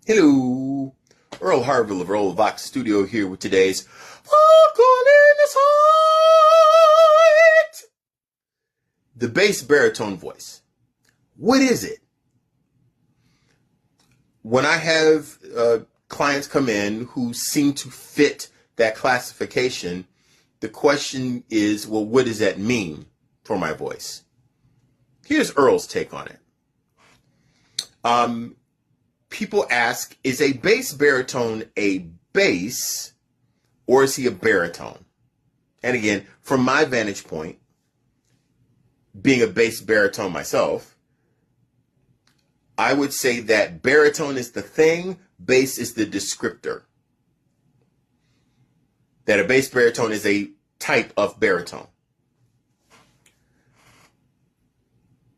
Hello, Earl Harville of EarlVOX Studio here with today's Vocal Insight. The bass baritone voice. What is it? When I have clients come in who seem to fit that classification, the question is, well, what does that mean for my voice? Here's Earl's take on it. People ask, is a bass baritone a bass or is he a baritone? And again, from my vantage point, being a bass baritone myself, I would say that baritone is the thing, bass is the descriptor. That a bass baritone is a type of baritone.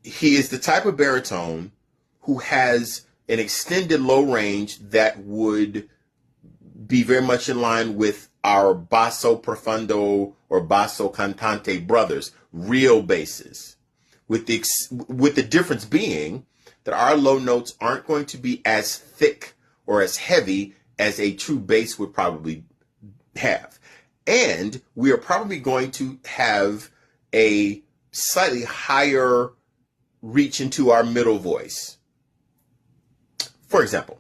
He is the type of baritone who has an extended low range that would be very much in line with our basso profundo or basso cantante brothers, real basses, with the difference being that our low notes aren't going to be as thick or as heavy as a true bass would probably have. And we are probably going to have a slightly higher reach into our middle voice. For example,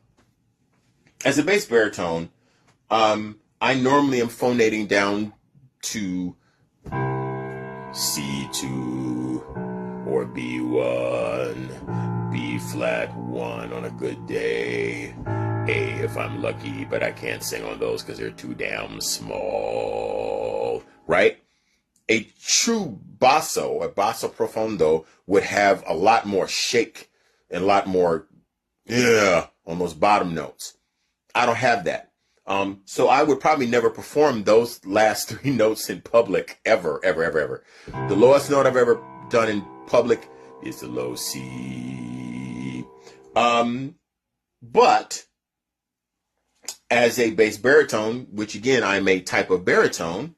as a bass baritone, I normally am phonating down to C2 or B1, B flat 1 on a good day, A if I'm lucky, but I can't sing on those because they're too damn small, right? A true basso, a basso profundo, would have a lot more shake and a lot more on those bottom notes. I don't have that. So I would probably never perform those last three notes in public ever. The lowest note I've ever done in public is the low C. But as a bass baritone, which again, I'm a type of baritone,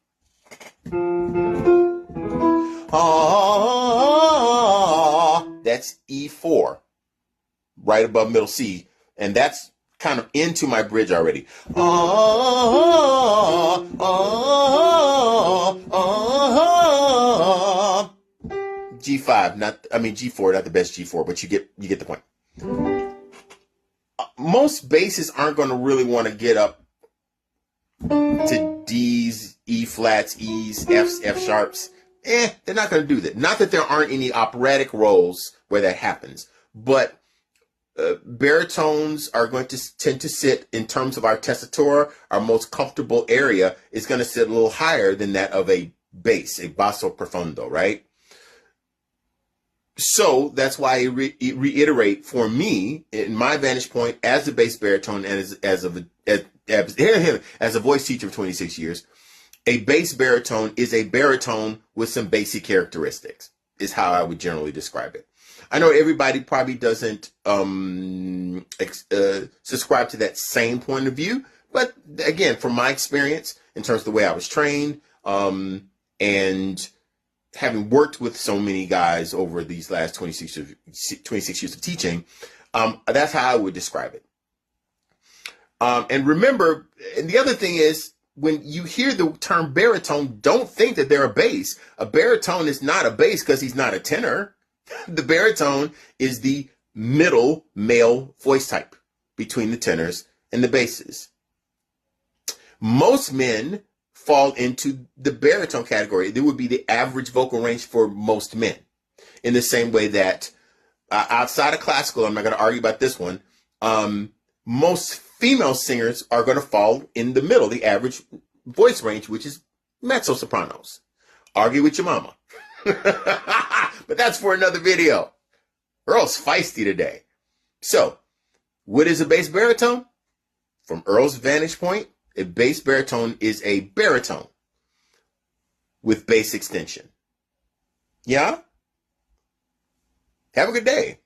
that's E4. Right above middle C, and that's kind of into my bridge already. G5, G4, not the best G4, but you get the point. Most basses aren't going to really want to get up to D's, E flats, E's, F's, F sharps. They're not going to do that. Not that there aren't any operatic roles where that happens, but baritones are going to tend to sit, in terms of our tessitura, our most comfortable area is going to sit a little higher than that of a bass, a basso profundo, right? So that's why I reiterate, for me, in my vantage point as a bass baritone and as a voice teacher of 26 years, a bass baritone is a baritone with some basic characteristics, is how I would generally describe it. I know everybody probably doesn't subscribe to that same point of view, but again, from my experience, in terms of the way I was trained, and having worked with so many guys over these last 26 years of teaching, that's how I would describe it. And remember, and the other thing is, when you hear the term baritone, don't think that they're a bass. A baritone is not a bass because he's not a tenor. The baritone is the middle male voice type between the tenors and the basses. Most men fall into the baritone category. There would be the average vocal range for most men. In the same way that outside of classical, I'm not going to argue about this one, most female singers are going to fall in the middle, the average voice range, which is mezzo-sopranos. Argue with your mama. But that's for another video. Earl's feisty today. So, what is a bass baritone? From Earl's vantage point, a bass baritone is a baritone with bass extension. Yeah? Have a good day.